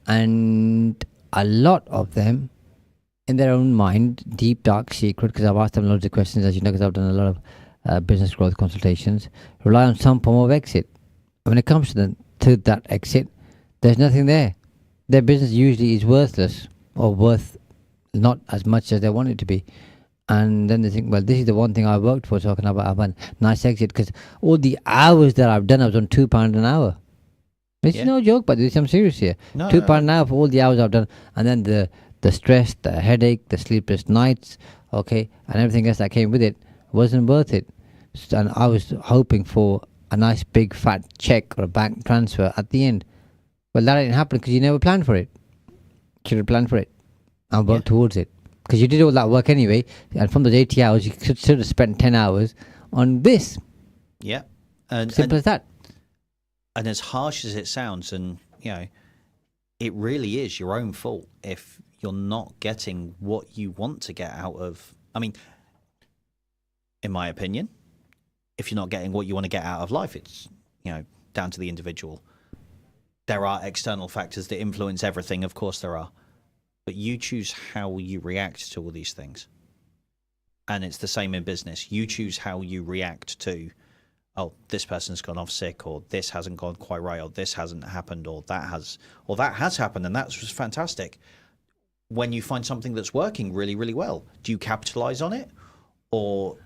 C: And a lot of them, in their own mind, deep, dark secret, because I've asked them loads of questions, as you know, because I've done a lot of business growth consultations, rely on some form of exit. When it comes to that exit, there's nothing there. Their business usually is worthless or worth not as much as they want it to be. And then they think, well, this is the one thing I worked for, so I can have a nice exit, because all the hours that I've done, I was on £2 an hour. It's no joke, but I'm serious here. No, £2 an hour for all the hours I've done. And then the stress, the headache, the sleepless nights, okay, and everything else that came with it wasn't worth it. And I was hoping for a nice big fat check or a bank transfer at the end. Well, that didn't happen because you never planned for it. You should have planned for it and worked towards it. Because you did all that work anyway, and from those 80 hours, you should have spent 10 hours on this.
B: Yeah.
C: Simple as that.
B: And as harsh as it sounds, and, it really is your own fault if you're not getting what you want to get out of, in my opinion, if you're not getting what you want to get out of life, it's, down to the individual. There are external factors that influence everything, of course there are. But you choose how you react to all these things. And it's the same in business. You choose how you react to, this person's gone off sick, or this hasn't gone quite right, or this hasn't happened, or that has happened, and that's fantastic. When you find something that's working really, really well, do you capitalize on it? Or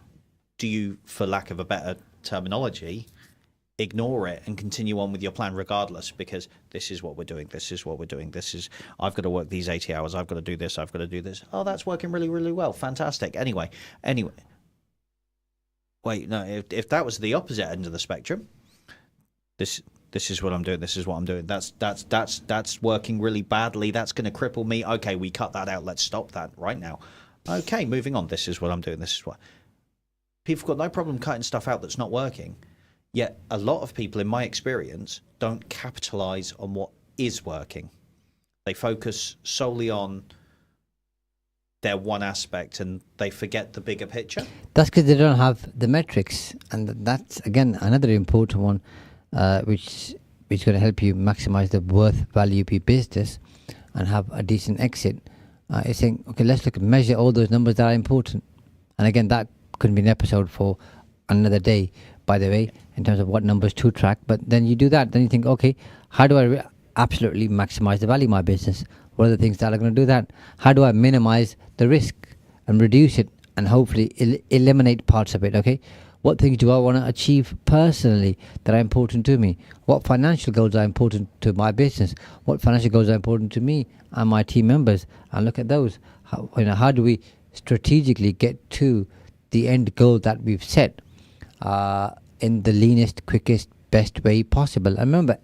B: do you, for lack of a better terminology, ignore it and continue on with your plan regardless, because this is what we're doing, I've got to work these 80 hours, I've got to do this, oh, that's working really, really well, fantastic. Anyway, wait, no, if that was the opposite end of the spectrum, this is what I'm doing, this is what I'm doing, that's working really badly, that's going to cripple me, okay, we cut that out, let's stop that right now, okay, moving on, this is what I'm doing, this is what people have got no problem cutting stuff out that's not working. Yet a lot of people, in my experience, don't capitalize on what is working. They focus solely on their one aspect and they forget the bigger picture.
C: That's because they don't have the metrics. And that's, again, another important one, which is going to help you maximize the worth value of your business and have a decent exit. Is saying, okay, let's measure all those numbers that are important. And again, that could be an episode for another day, by the way, in terms of what numbers to track. But then you do that, then you think, okay, how do I absolutely maximize the value of my business? What are the things that are going to do that? How do I minimize the risk and reduce it and hopefully eliminate parts of it, okay? What things do I want to achieve personally that are important to me? What financial goals are important to my business? What financial goals are important to me and my team members? And look at those. How do we strategically get to the end goal that we've set? In the leanest, quickest, best way possible. And remember,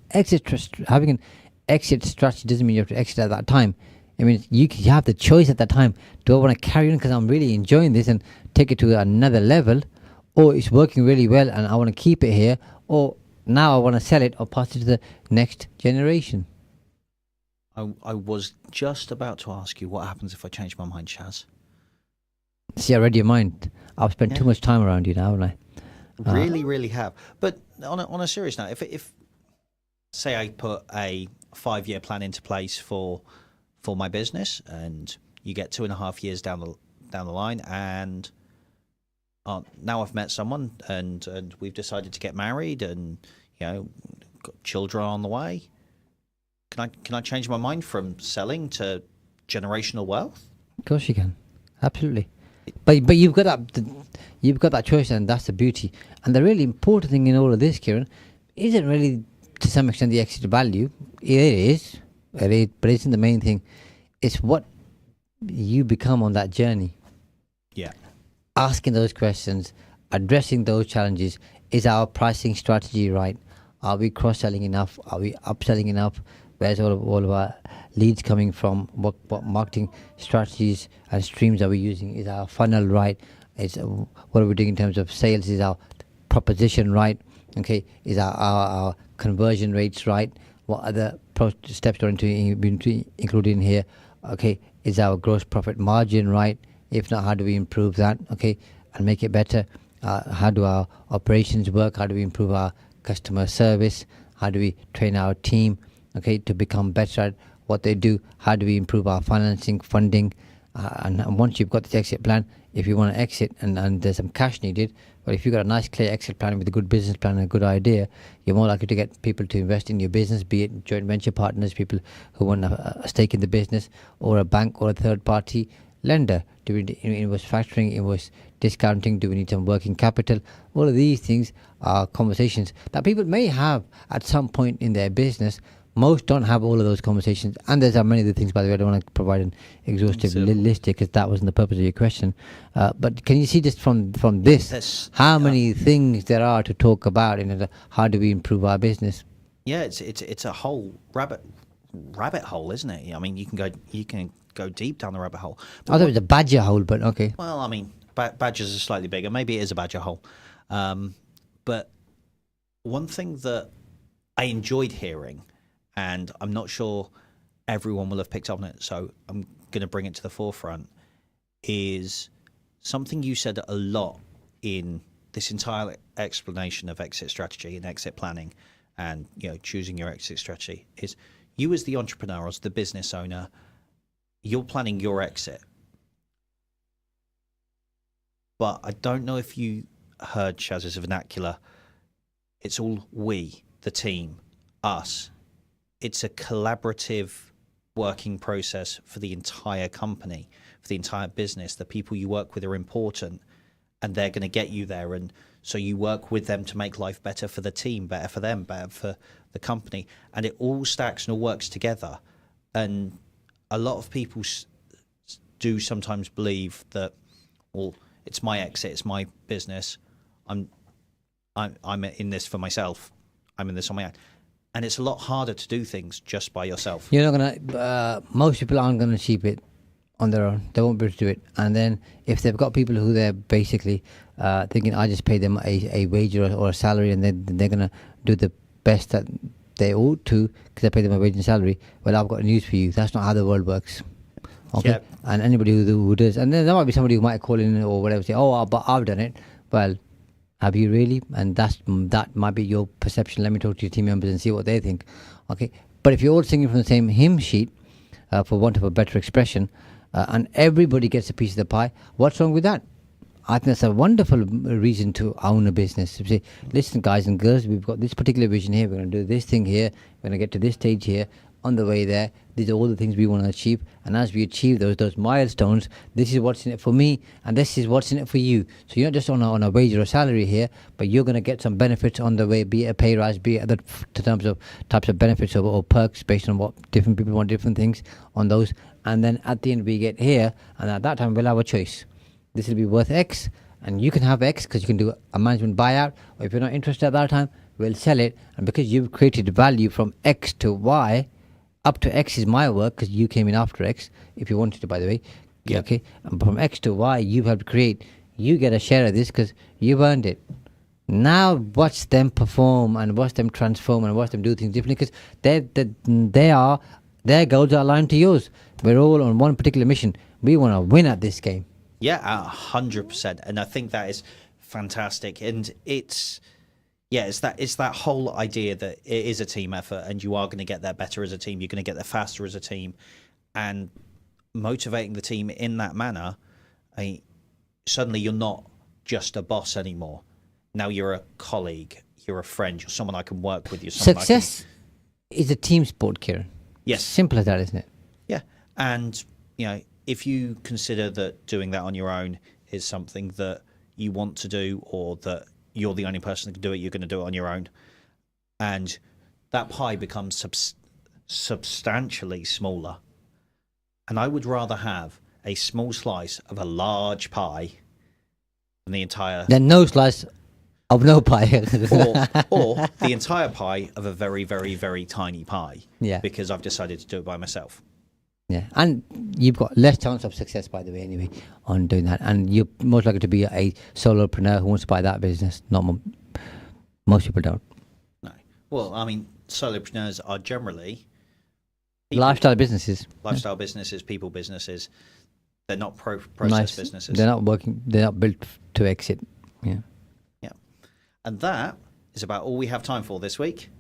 C: having an exit strategy doesn't mean you have to exit at that time. I mean, you have the choice at that time. Do I want to carry on because I'm really enjoying this and take it to another level, or it's working really well and I want to keep it here, or now I want to sell it or pass it to the next generation?
B: I was just about to ask you, what happens if I change my mind, Shaz?
C: See, I read your mind. I've spent too much time around you now, haven't I?
B: Really have. But on a serious note, if say I put a 5-year plan into place for my business, and you get 2.5 years down the line, and now I've met someone and we've decided to get married and got children on the way. Can I change my mind from selling to generational wealth?
C: Of course you can, absolutely. But you've got that choice, and that's the beauty. And the really important thing in all of this, Kieron, isn't really to some extent the exit value. It is, but it isn't the main thing. It's what you become on that journey.
B: Yeah.
C: Asking those questions, addressing those challenges. Is our pricing strategy right? Are we cross-selling enough? Are we upselling enough? Where's all of our leads coming from? What marketing strategies and streams are we using? Is our funnel right? What are we doing in terms of sales? Is our proposition right? Okay. Is our conversion rates right? What other steps are included in here? Okay. Is our gross profit margin right? If not, how do we improve that? Okay, and make it better? How do our operations work? How do we improve our customer service? How do we train our team, okay, to become better at what they do? How do we improve our financing, funding? And once you've got this exit plan, if you want to exit and there's some cash needed, but if you've got a nice clear exit plan with a good business plan and a good idea, you're more likely to get people to invest in your business, be it joint venture partners, people who want a stake in the business, or a bank or a third party lender. Do we invoice factoring, invoice discounting? Do we need some working capital? All of these things are conversations that people may have at some point in their business. Most don't have all of those conversations, and there's many other things. By the way, I don't want to provide an exhaustive list because that wasn't the purpose of your question. But can you see just from this how many things there are to talk about in how do we improve our business?
B: Yeah, it's a whole rabbit hole, isn't it? I mean, you can go deep down the rabbit hole.
C: I thought it was a badger hole, but okay.
B: Well, I mean, badgers are slightly bigger. Maybe it is a badger hole. But one thing that I enjoyed hearing, and I'm not sure everyone will have picked up on it, so I'm going to bring it to the forefront, is something you said a lot in this entire explanation of exit strategy and exit planning and choosing your exit strategy is you as the entrepreneur, as the business owner, you're planning your exit. But I don't know if you heard Shaz's vernacular. It's all we, the team, us. It's a collaborative working process for the entire company, for the entire business. The people you work with are important, and they're going to get you there. And so you work with them to make life better for the team, better for them, better for the company. And it all stacks and all works together. And a lot of people do sometimes believe that, well, it's my exit, it's my business. I'm in this for myself. I'm in this on my own. And it's a lot harder to do things just by yourself.
C: You're not gonna. Most people aren't gonna achieve it on their own. They won't be able to do it. And then if they've got people who they're basically thinking, I just pay them a wage or a salary, and then they're gonna do the best that they ought to because I pay them a wage and salary. Well, I've got news for you. That's not how the world works. Okay. Yep. And anybody who does, and then there might be somebody who might call in or whatever, say, "Oh, but I've done it." Well, have you really? And that might be your perception. Let me talk to your team members and see what they think. Okay. But if you're all singing from the same hymn sheet, for want of a better expression, and everybody gets a piece of the pie, what's wrong with that? I think that's a wonderful reason to own a business. To say, listen, guys and girls, we've got this particular vision here. We're going to do this thing here. We're going to get to this stage here. On the way there, these are all the things we want to achieve. And as we achieve those milestones, this is what's in it for me, and this is what's in it for you. So you're not just on a wage or a salary here, but you're going to get some benefits on the way, be it a pay rise, be it other terms of types of benefits or perks based on what different people want, different things on those. And then at the end we get here, and at that time we'll have a choice. This will be worth X, and you can have X because you can do a management buyout, or if you're not interested at that time, we'll sell it. And because you've created value from X to Y, up to X is my work because you came in after X, if you wanted to, by the way. Yeah. Okay. And from X to Y, you've helped create. You get a share of this because you've earned it. Now watch them perform and watch them transform and watch them do things differently because their goals are aligned to yours. We're all on one particular mission. We want to win at this game.
B: Yeah, 100%. And I think that is fantastic. And it's that whole idea that it is a team effort and you are going to get there better as a team. You're going to get there faster as a team. And motivating the team in that manner, suddenly you're not just a boss anymore. Now you're a colleague, you're a friend, you're someone I can work with. You're someone
C: Success is a team sport, Kieran.
B: Yes.
C: Simple as that, isn't it?
B: Yeah. And, if you consider that doing that on your own is something that you want to do, or that you're the only person that can do it, you're going to do it on your own. And that pie becomes substantially smaller. And I would rather have a small slice of a large pie than the entire...
C: Then no slice of no pie.
B: or the entire pie of a very, very, very tiny pie.
C: Yeah.
B: Because I've decided to do it by myself.
C: Yeah, and you've got less chance of success, by the way, anyway, on doing that. And you're most likely to be a solopreneur who wants to buy that business. Most people don't.
B: No. Well, I mean, solopreneurs are generally...
C: Lifestyle businesses.
B: Lifestyle businesses, people businesses. They're not process businesses.
C: They're not working. They're not built to exit. Yeah.
B: Yeah. And that is about all we have time for this week.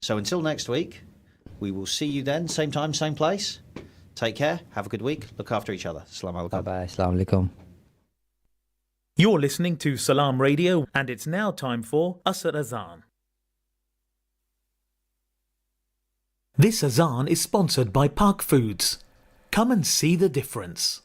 B: So until next week, we will see you then. Same time, same place. Take care. Have a good week. Look after each other. Assalamu alaikum.
C: Bye-bye. Assalamu alaikum.
J: You're listening to Salam Radio, and it's now time for Asr Azan. This Azan is sponsored by Park Foods. Come and see the difference.